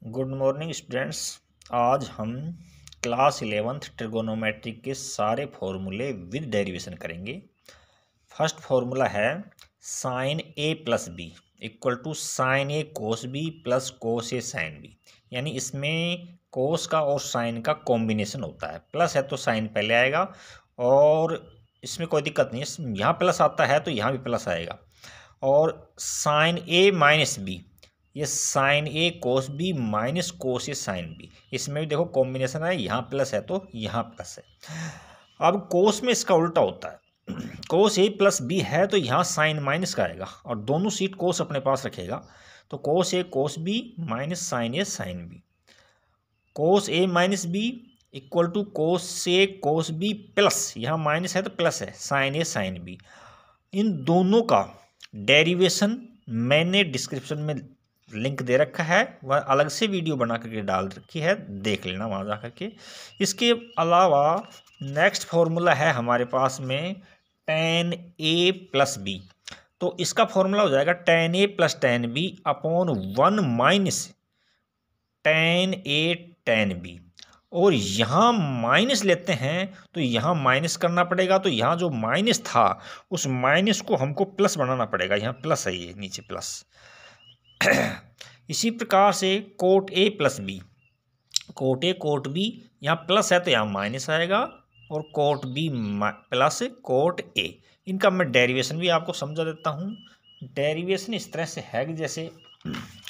Good morning students. आज हम class 11th trigonometry के सारे फॉर्मूले विद डेरिवेशन करेंगे। फर्स्ट फॉर्मूला है sign A plus B equal to sine A cos B plus cos A sign B. यानी इसमें कोस का और साइन का कॉम्बिनेशन होता है। प्लस है तो साइन पहले आएगा और इसमें कोई दिक्कत नहीं है। यहाँ प्लस आता है तो यहाँ भी प्लस आएगा। और साइन ए माइनस बी, ये sign A cos B minus cos A sine B, इसमें भी देखो कॉम्बिनेशन है। यहाँ प्लस है तो यहाँ प्लस है। अब कोस में इसका उल्टा होता है। कोस ए प्लस बी है तो यहाँ साइन माइनस का आएगा और दोनों सीट कोस अपने पास रखेगा। तो cos A cos B minus sin A sign B. Cos A minus B equal to cos A cos B plus, यहाँ माइनस है तो प्लस है, साइन ए साइन बी। इन दोनों का डेरिवेशन मैंने डिस्क्रिप्शन में लिंक दे रखा है, वह अलग से वीडियो बना करके डाल रखी है, देख लेना वहाँ जा करके। इसके अलावा नेक्स्ट फॉर्मूला है हमारे पास में tan a प्लस बी। तो इसका फॉर्मूला हो जाएगा tan a plus tan b upon 1 minus tan a tan b। और यहाँ माइनस लेते हैं तो यहाँ माइनस करना पड़ेगा। तो यहाँ जो माइनस था उस माइनस को हमको प्लस बनाना पड़ेगा। यहाँ प्लस है, ये नीचे प्लस। इसी प्रकार से cot A plus B, cot A cot B, यहाँ प्लस है तो यहाँ माइनस आएगा और cot B plus cot A. इनका मैं डेरिवेशन भी आपको समझा देता हूँ। डेरिवेशन इस तरह से है कि जैसे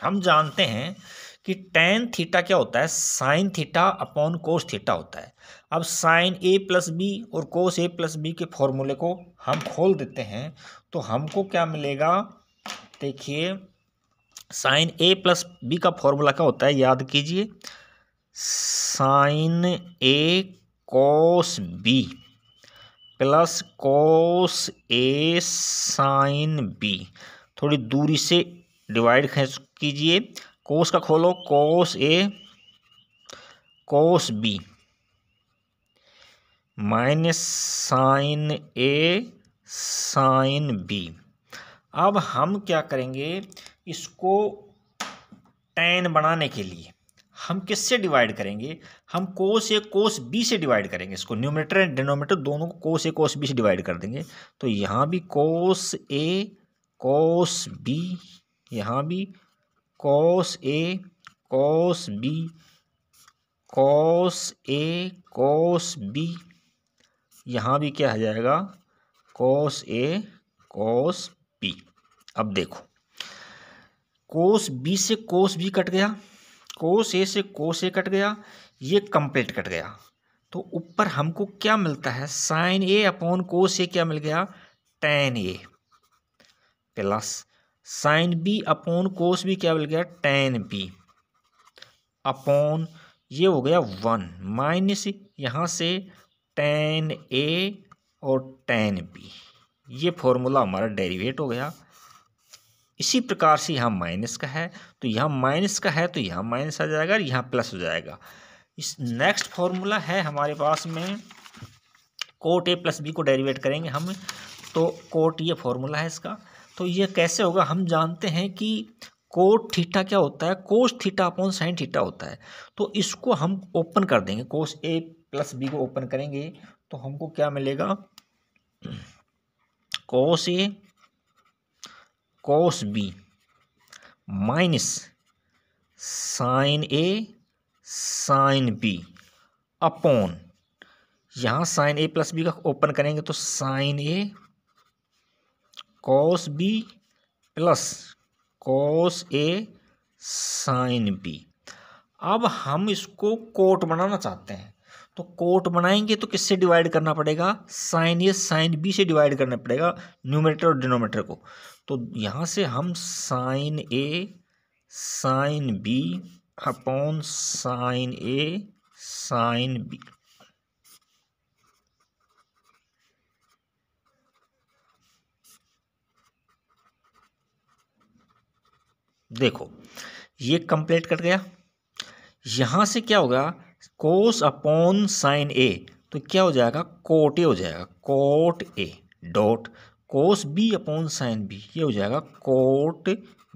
हम जानते हैं कि टेन थीटा क्या होता है, sine theta upon cos theta होता है। अब साइन ए प्लस बी और कोस ए प्लस बी के फॉर्मूले को हम खोल देते हैं तो हमको क्या मिलेगा, देखिए साइन ए प्लस बी का फॉर्मूला क्या होता है, याद कीजिए, sign A cos B plus cos A sine B. थोड़ी दूरी से डिवाइड कीजिए, कोस का खोलो, कोस A cos B minus sin A sine B. अब हम क्या करेंगे, इसको tan बनाने के लिए हम किससे डिवाइड करेंगे, हम कोस ए कोस बी से डिवाइड करेंगे। इसको न्यूमरेटर एंड डिनोमिनेटर दोनों को कोस ए कोस बी से डिवाइड कर देंगे। तो यहाँ भी कोस ए कोस बी, यहाँ भी कोस A cos B, cos A cos B, यहाँ भी क्या हो जाएगा, कोस ए कोस बी। अब देखो, कोस बी से कोस बी कट गया, कोस ए से कोस ए कट गया, ये कंप्लीट कट गया। तो ऊपर हमको क्या मिलता है, साइन ए अपॉन कोस ए क्या मिल गया, tan A, plus sin B upon cos B क्या मिल गया, tan बी, अपॉन ये हो गया 1 माइनस यहाँ से tan ए और tan बी। ये फॉर्मूला हमारा डेरिवेट हो गया। इसी प्रकार से यहाँ माइनस का है तो यहाँ माइनस का है तो यहाँ माइनस आ जाएगा और यहाँ प्लस हो जाएगा। इस नेक्स्ट फॉर्मूला है हमारे पास में, कोट ए प्लस बी को डेरिवेट करेंगे हम। तो कोट, ये फॉर्मूला है इसका। तो ये कैसे होगा, हम जानते हैं कि कोट थीटा क्या होता है, cos theta upon sine theta होता है। तो इसको हम ओपन कर देंगे, कोस ए प्लस बी को ओपन करेंगे तो हमको क्या मिलेगा, कोस A cos B minus sin A sign B upon, यहाँ साइन ए प्लस बी का ओपन करेंगे तो sign A cos B plus cos A sine B. अब हम इसको कोट बनाना चाहते हैं तो कोट बनाएंगे तो किससे डिवाइड करना पड़ेगा, साइन ए साइन बी से डिवाइड करना पड़ेगा, न्यूमरेटर और डिनोमिनेटर को। तो यहाँ से हम sign A sign B upon sign A sine B, देखो ये कंप्लीट कट गया। यहाँ से क्या होगा, कोस अपॉन साइन ए तो क्या हो जाएगा, कोट ए हो जाएगा, cot A dot cos B upon sine B, ये हो जाएगा कोट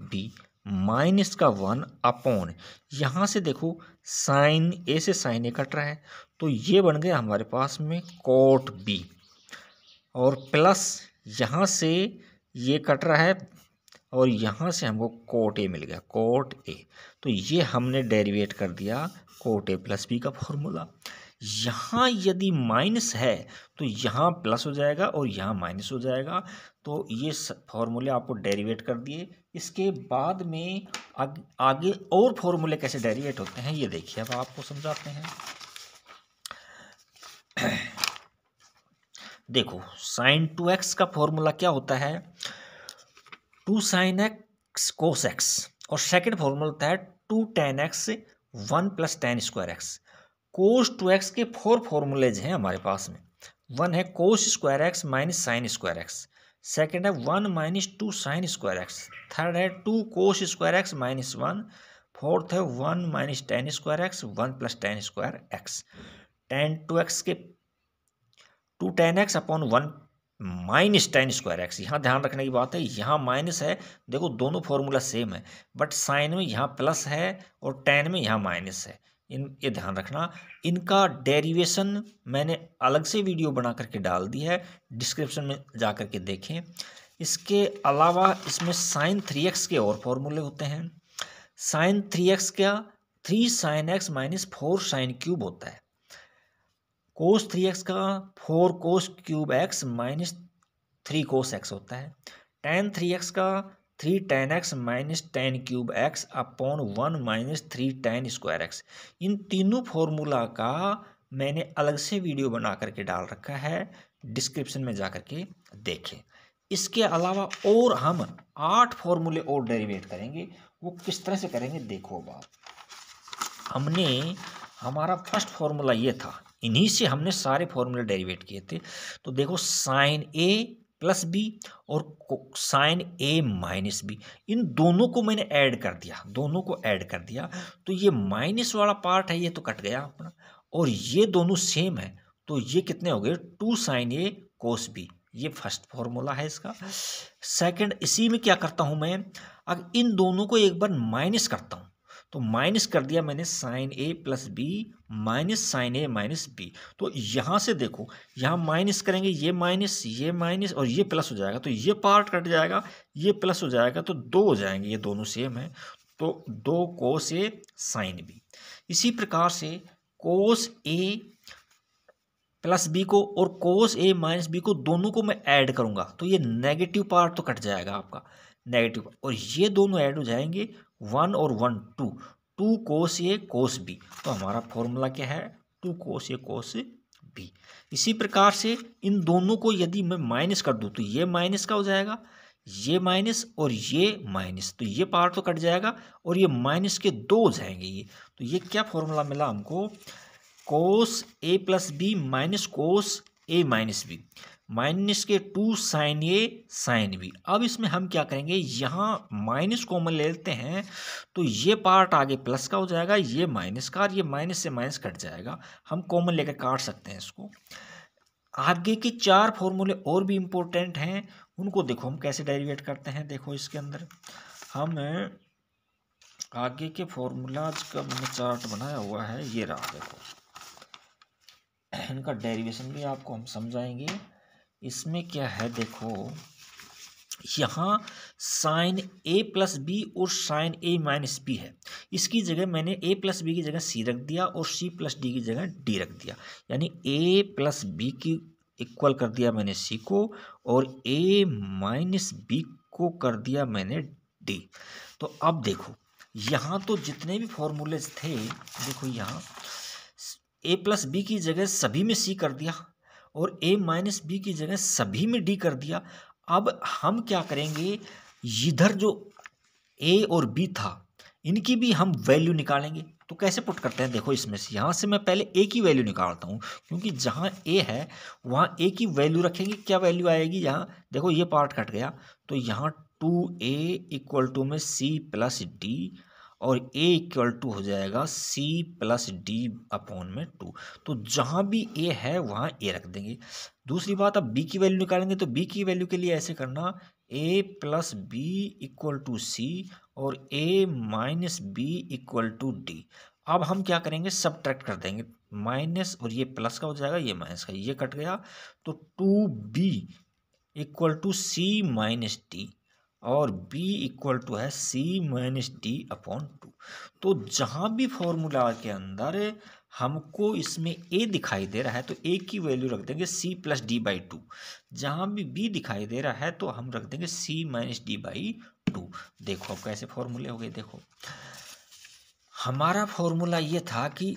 बी माइनस का 1 अपॉन, यहाँ से देखो साइन ए से साइन ए कट रहा है, तो ये बन गया हमारे पास में कोट बी, और प्लस यहाँ से ये कट रहा है और यहाँ से हमको कोट ए मिल गया, कोट ए। तो ये हमने डेरिवेट कर दिया कोट ए प्लस बी का फॉर्मूला। यहाँ यदि माइनस है तो यहाँ प्लस हो जाएगा और यहाँ माइनस हो जाएगा। तो ये फॉर्मूले आपको डेरिवेट कर दिए। इसके बाद में आगे और फॉर्मूले कैसे डेरिवेट होते हैं ये देखिए, अब आपको समझाते हैं। देखो साइन 2x का फॉर्मूला क्या होता है, 2 sin x cos x, और सेकेंड फॉर्मूला होता है 2 tan x 1 + tan square x। cos 2x के 4 फॉर्मूलेज हैं हमारे पास में। 1 है cos square x minus sine square x, second है 1 - 2 sin स्क्वायर x, थर्ड है 2 cos square x minus 1, fourth है 1 - tan square x 1 + tan square x। tan 2x के 2 tan x upon 1 minus tan square x. यहाँ ध्यान रखने की बात है, यहाँ माइनस है, देखो दोनों फॉर्मूला सेम है, बट साइन में यहाँ प्लस है और tan में यहाँ माइनस है। ये ध्यान रखना। इनका डेरिवेशन मैंने अलग से वीडियो बना करके डाल दी है, डिस्क्रिप्शन में जा करके देखें। इसके अलावा इसमें साइन 3x के और फॉर्मूले होते हैं। साइन 3x क्या, 3 sin x minus 4 sin cube होता है। कोस 3x का 4 cos cube x minus 3 cos x होता है। tan 3x का 3 tan x minus tan cube x upon 1 - 3 tan square x। इन तीनों फॉर्मूला का मैंने अलग से वीडियो बना करके डाल रखा है, डिस्क्रिप्शन में जा करके देखें। इसके अलावा और हम 8 फॉर्मूले और डेरिवेट करेंगे। वो किस तरह से करेंगे देखो। अब हमने हमारा फर्स्ट फॉर्मूला ये था, इन्हीं से हमने सारे फॉर्मूले डेरिवेट किए थे। तो देखो साइन ए प्लस बी और साइन ए माइनस बी, इन दोनों को मैंने ऐड कर दिया, दोनों को ऐड कर दिया। तो ये माइनस वाला पार्ट है ये तो कट गया अपना, और ये दोनों सेम है, तो ये कितने हो गए 2 sin a cos b। ये फर्स्ट फॉर्मूला है इसका। सेकंड, इसी में क्या करता हूं मैं, अब इन दोनों को एक बार माइनस करता हूं, तो माइनस कर दिया मैंने sign A plus B minus sin A minus B. तो यहाँ से देखो, यहाँ माइनस करेंगे, ये माइनस और ये प्लस हो जाएगा, तो ये पार्ट कट जाएगा, ये प्लस हो जाएगा, तो 2 हो जाएंगे, ये दोनों सेम है, तो 2 cos ए साइन बी। इसी प्रकार से cos ए प्लस बी को और cos ए माइनस बी को दोनों को मैं ऐड करूंगा, तो ये नेगेटिव पार्ट तो कट जाएगा आपका, नेगेटिव, और ये दोनों ऐड हो जाएंगे 1 और 1 2 cos ए cos बी। तो हमारा फॉर्मूला क्या है 2 cos ए cos बी। इसी प्रकार से इन दोनों को यदि मैं माइनस कर दूं तो ये माइनस का हो जाएगा, ये माइनस और ये माइनस, तो ये पार्ट तो कट जाएगा और ये माइनस के 2 हो जाएंगे ये। तो ये क्या फॉर्मूला मिला हमको, cos ए प्लस बी माइनस cos ए माइनस बी माइनस के 2 sin ए sin बी। अब इसमें हम क्या करेंगे, यहाँ माइनस कॉमन ले लेते हैं, तो ये पार्ट आगे प्लस का हो जाएगा, ये माइनस का, और ये माइनस से माइनस कट जाएगा, हम कॉमन लेकर काट सकते हैं इसको। आगे के 4 फॉर्मूले और भी इम्पोर्टेंट हैं, उनको देखो हम कैसे डेरिवेट करते हैं। देखो इसके अंदर हम आगे के फॉर्मूलाज का मैंने चार्ट बनाया हुआ है, ये रहा, देखो इनका डेरिवेशन भी आपको हम समझाएंगे। इसमें क्या है देखो, यहाँ साइन ए प्लस बी और साइन ए माइनस बी है, इसकी जगह मैंने ए प्लस बी की जगह सी रख दिया और सी प्लस डी की जगह डी रख दिया, यानी ए प्लस बी की इक्वल कर दिया मैंने सी को, और ए माइनस बी को कर दिया मैंने डी। तो अब देखो यहाँ तो जितने भी फॉर्मूलेज थे, देखो यहाँ ए प्लस बी की जगह सभी में सी कर दिया और ए माइनस बी की जगह सभी में डी कर दिया। अब हम क्या करेंगे, इधर जो ए और बी था इनकी भी हम वैल्यू निकालेंगे। तो कैसे पुट करते हैं, देखो इसमें से यहाँ से मैं पहले ए की वैल्यू निकालता हूँ, क्योंकि जहाँ ए है वहाँ ए की वैल्यू रखेंगे। क्या वैल्यू आएगी, यहाँ देखो ये पार्ट कट गया, तो यहाँ 2a = में c प्लस डी, और a = हो जाएगा c प्लस डी अपॉन में 2। तो जहाँ भी a है वहाँ a रख देंगे। दूसरी बात, अब b की वैल्यू निकालेंगे, तो b की वैल्यू के लिए ऐसे करना, A plus B equal to C और A minus B equal to D. अब हम क्या करेंगे, सब्ट्रैक्ट कर देंगे, माइनस और ये प्लस का हो जाएगा, ये माइनस का, ये कट गया, तो 2b equal to C minus D और b इक्वल टू है c माइनस डी अपॉन 2। तो जहाँ भी फॉर्मूला के अंदर हमको इसमें a दिखाई दे रहा है तो a की वैल्यू रख देंगे c प्लस डी बाई 2। जहाँ भी b दिखाई दे रहा है तो हम रख देंगे c माइनस डी बाई 2। देखो अब कैसे फॉर्मूले हो गए। देखो हमारा फॉर्मूला ये था कि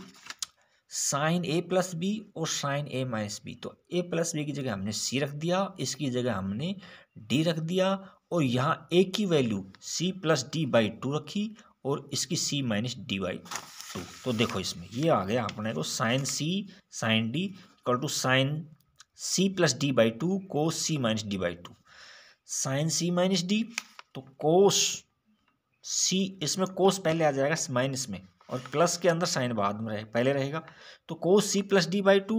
साइन ए प्लस बी और साइन ए माइनस बी, तो ए प्लस बी की जगह हमने सी रख दिया, इसकी जगह हमने डी रख दिया और यहाँ ए की value C plus D by 2 रखी और इसकी सी माइनस डी बाई 2। तो देखो इसमें ये आ गया अपने को sine C sine D equal to sine C plus D by 2 cos C minus D by 2। Sign C minus D तो कोस सी, इसमें कोस पहले आ जाएगा माइनस में और प्लस के अंदर साइन बाद में पहले रहेगा, तो cos C plus D by 2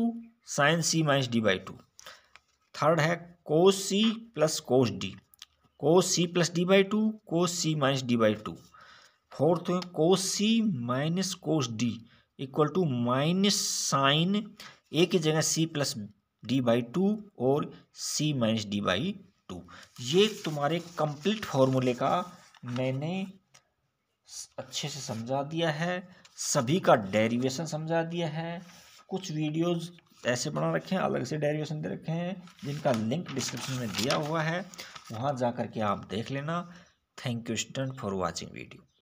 sign C minus D by 2। Third है cos C plus cos D, cos C plus D by 2 cos C minus D by 2। Fourth है cos C minus cos D equal to minus sin A की जगह सी plus D by 2 और सी minus D by 2। ये तुम्हारे complete फॉर्मूले का मैंने अच्छे से समझा दिया है, सभी का डेरिवेशन समझा दिया है। कुछ वीडियोस ऐसे बना रखे हैं, अलग से डेरिवेशन दे रखे हैं, जिनका लिंक डिस्क्रिप्शन में दिया हुआ है, वहाँ जा कर के आप देख लेना। Thank you student for watching video.